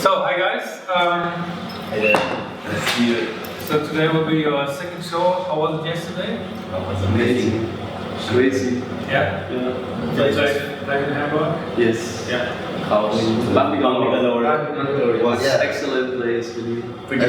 So, hi guys. Hi there. Nice to see you. So today will be your second show. How was it yesterday? That was amazing. Crazy. Yeah. Did you play in Hamburg? Yes. Yeah. House. It was Excellent place, really. pretty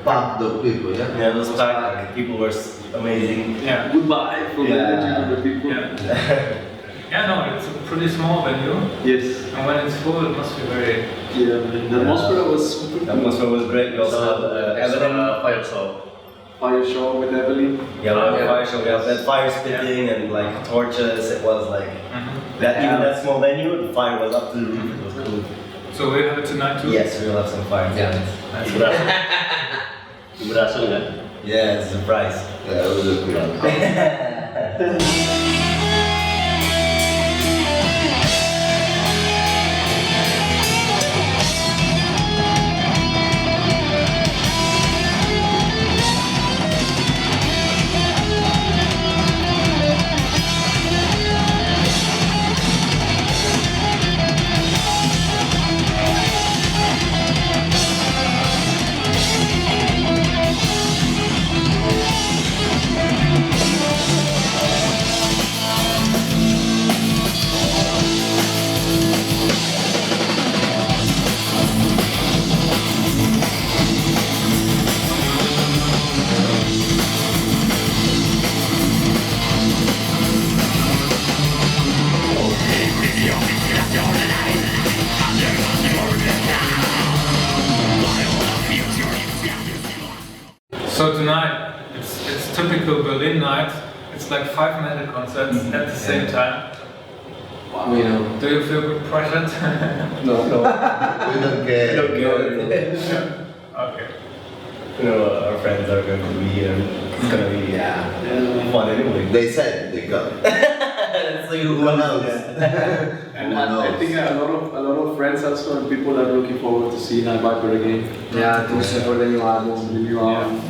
Packed of people, yeah? Yeah, it was packed. People were amazing. Yeah. Goodbye from the energy of the people. Yeah. Yeah, no, it's a pretty small venue. Yes. And when it's full, it must be very. Yeah, the atmosphere was super The atmosphere was great. We also had Evelyn. fire show with Evelyn. Yeah, we had a fire show. We had fire spitting and like torches. It was like that. Even that small venue, the fire was up to the roof. It was cool. So we have it tonight too? Yes, we'll have some fire. Yeah. Yeah, it's a surprise. Yeah, it was a good one. So tonight, it's typical Berlin night. It's like 5 metal concerts at the same time. Wow. We know. Do you feel good pressured? No. We don't care. Okay. You know, our friends are going to be here. It's gonna be fun anyway. They said they got it. So you Who knows? And Who I knows? think a lot of friends also and people are looking forward to seeing Night Viper again. Yeah, to support the new album. The new album.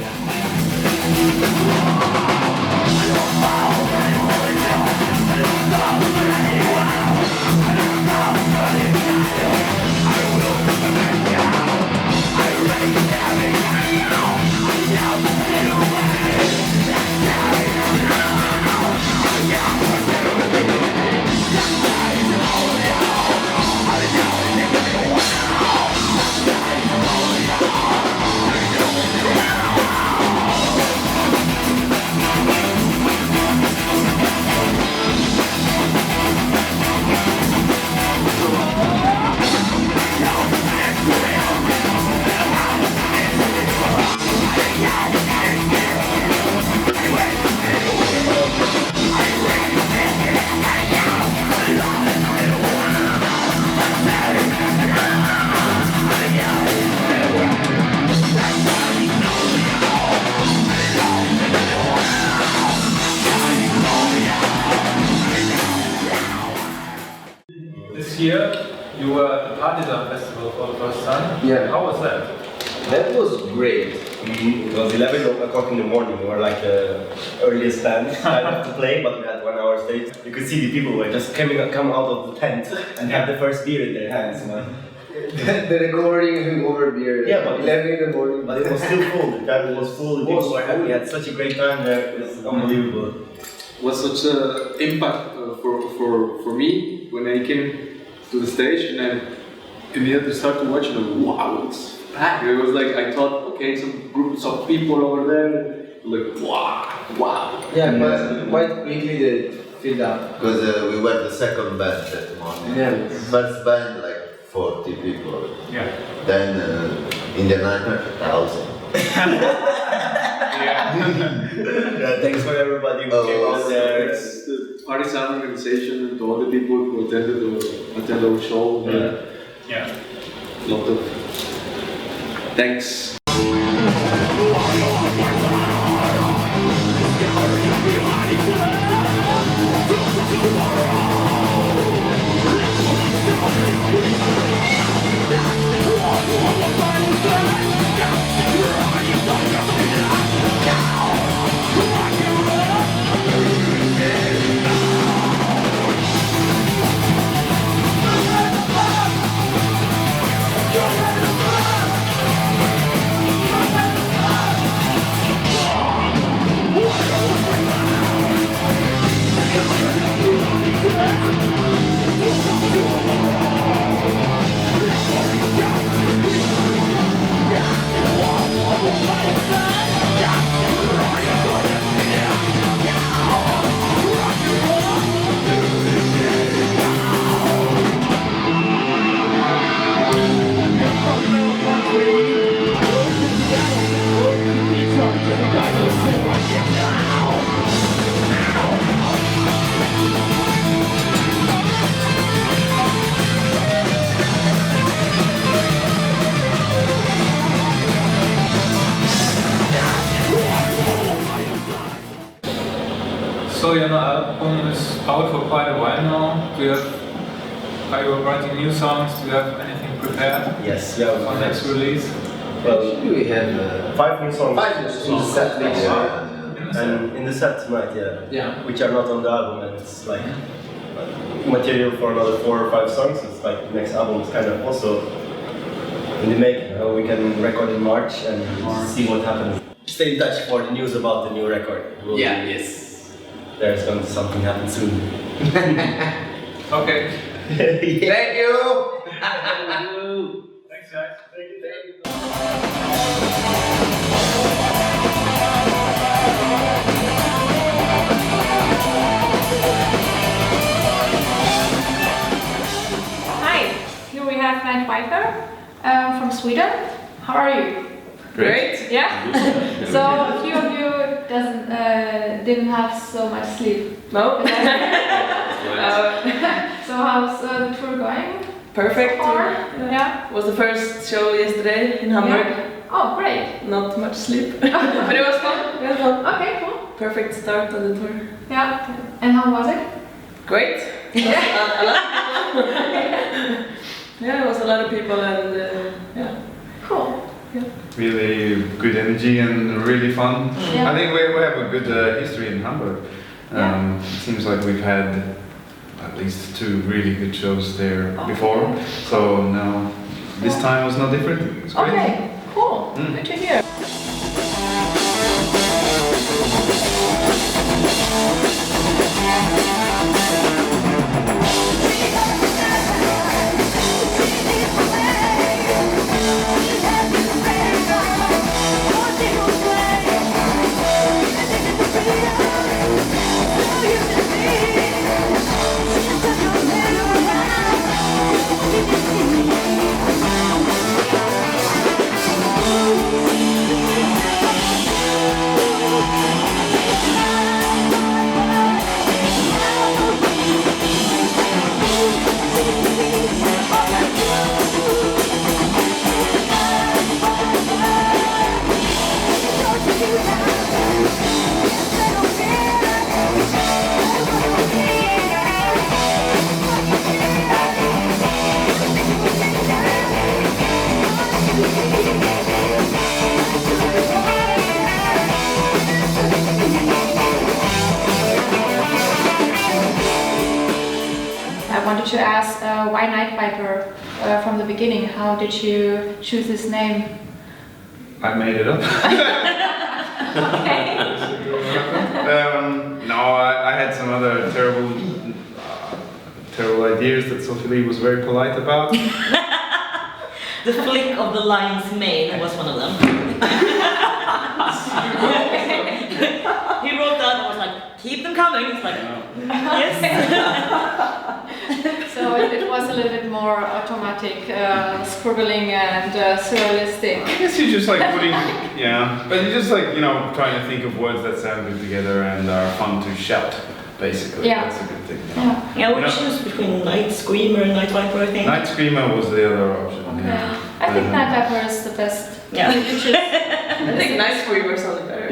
This year, you were at the Partisan Festival for the first time. Yeah. How was that? That was great. It was 11 o'clock in the morning. We were like the earliest band to play, but we had 1 hour stage. You could see the people were just come out of the tent and had the first beer in their hands. You know? The recording over beer. Yeah, but 11 in the morning. But it was still full. The garden was full. The people were happy. We had such a great time there. It was unbelievable. Was such an impact for me when I came to the stage and I immediately started watching and wow, it's packed. It was like I thought, okay, some groups of people over there, like wow. Yeah, but quite quickly they filled up. Because we were the second band that morning. Yeah. First band, like 40 people. Yeah. Then in the night, 1,000. Yeah, thanks for everybody who came out there. It's the Partisan organization and to all the people who attended our show. Yeah. A lot of thanks. You're your album is out for quite a while now. Are you writing new songs? Do you have anything prepared Yes, yeah. for next release? Well, We have 5 new songs. 5 new songs in the set mix. And in the set tonight, Yeah. which are not on the album, and it's like material for another 4 or 5 songs. It's like the next album is kind of also in the making. We can record in March and see what happens. Stay in touch for the news about the new record. Yes. There's going to something happen soon. Okay. Thank you! Thanks, guys. Thank you. Hi, here we have Night Viper from Sweden. How are you? Great. Yeah. So a few of you didn't have so much sleep. No? So how's the tour going? Perfect. Or yeah. Was the first show yesterday in Hamburg. Yeah. Oh, great. Not much sleep. But it was fun. It was fun. Okay, cool. Perfect start of the tour. Yeah. And how was it? Great. A lot of people. Yeah, it was a lot of people and yeah. Cool. Really good energy and really fun. Yeah. I think we have a good history in Hamburg. It seems like we've had at least 2 really good shows there before. So now this time was no different. It's great. Okay, cool. Good to hear. I wanted to ask why Night Viper from the beginning? How did you choose this name? I made it up. Okay. No, I had some other terrible ideas that Sophie Lee was very polite about. The flick of the lion's mane was one of them. He wrote that and was like, keep them coming. It's like, yes. So it was a little bit more automatic, scribbling and surrealistic. I guess you're just like putting, but you're just like, trying to think of words that sound good together and are fun to shout, basically. Yeah. That's a good thing. Yeah, we choose between Night Screamer and Night Viper, I think. Night Screamer was the other option. Okay. Yeah. I think Night Viper is the best. Yeah. I think Night Screamer sounded better.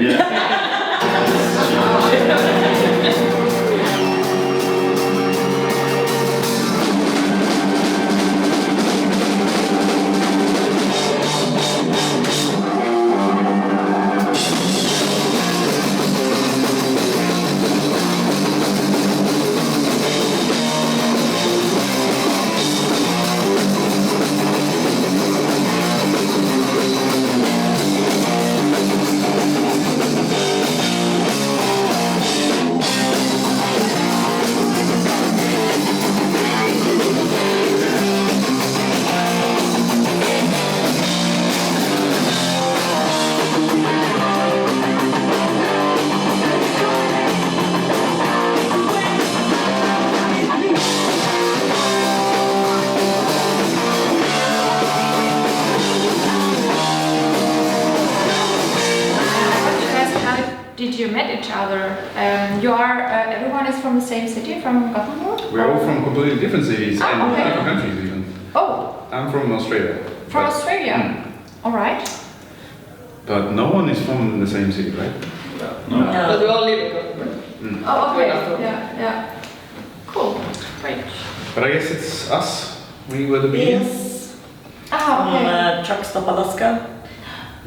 Did you met each other? Everyone is from the same city, from Gothenburg? We're all from completely different cities and okay. different countries even. Oh, I'm from Australia. from but- Australia. All right. But no one is from the same city, right? No. No. But we all live in Gothenburg. Oh, okay. We're not Yeah. Cool. Great. But I guess it's us. We were the beginning. Yes. Ah, From okay. Truck Stop Alaska.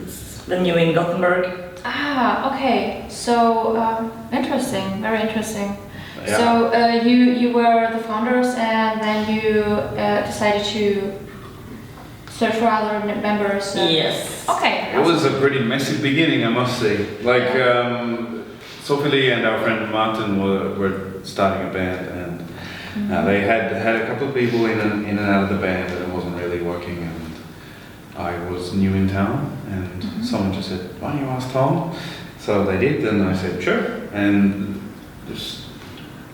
It's venue in Gothenburg. Ah, okay. So interesting. Very interesting. Yeah. So you were the founders, and then you decided to search for other members. Yes. Okay. It was a pretty messy beginning, I must say. Like, Sophie Lee and our friend Martin were starting a band, and they had a couple of people in and out of the band, and it wasn't really working. And I was new in town, and someone just said, "Why don't you ask Tom?" So they did, and I said, "Sure." And just,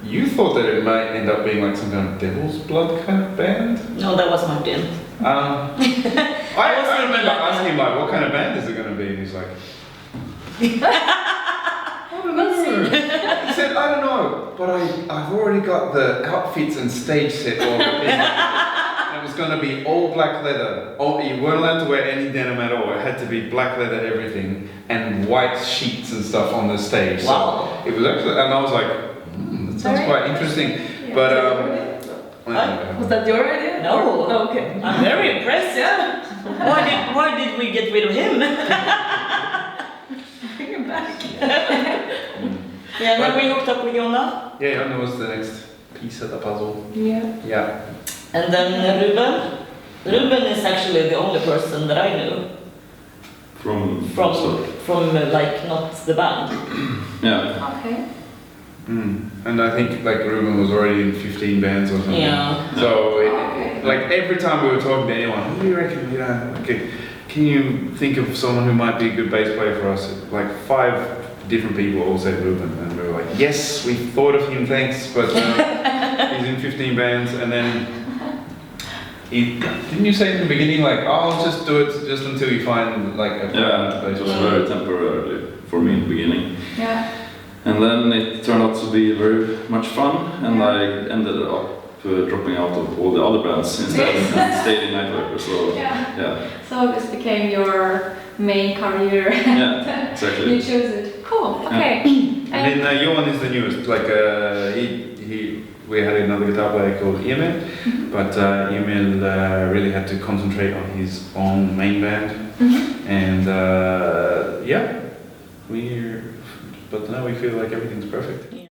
you thought that it might end up being like some kind of Devil's Blood kind of band. No, that was Martin. I remember asking him like, "What kind of band is it going to be?" And he's like, he said, "I don't know, but I've already got the outfits and stage set all and it was going to be all black leather. You weren't allowed to wear any denim at all. It had to be black leather everything and white sheets and stuff on the stage." Wow. So it was actually, and I was like, that sounds quite interesting. Yeah. But Was that your idea? No. Oh, okay. I'm very impressed. Yeah. Why did we get rid of him? Bring him back. Yeah, then we hooked up with Jonna. yeah, that was the next piece of the puzzle. Yeah. Yeah. And then Ruben. Ruben is actually the only person that I knew from like not the band. Yeah. Okay. And I think like Ruben was already in 15 bands or something. Yeah. So Okay. like every time we were talking to anyone, who do you reckon? Can you think of someone who might be a good bass player for us? Like 5 different people all said Ruben, and we were like, yes, we thought of him, thanks, but he's in 15 bands. And then didn't you say in the beginning like, oh, I'll just do it just until you find like a Yeah, bass it was player? very temporarily for me in the beginning. Yeah. And then it turned out to be very much fun, and I ended up dropping out of all the other bands instead and stayed in Nightwiper. So yeah. So this became your main career. Yeah, exactly. You chose it. Cool. Okay. And then Johan is the newest. Like we had another guitar player called Emil, but Emil really had to concentrate on his own main band, and but now we feel like everything's perfect. Yeah.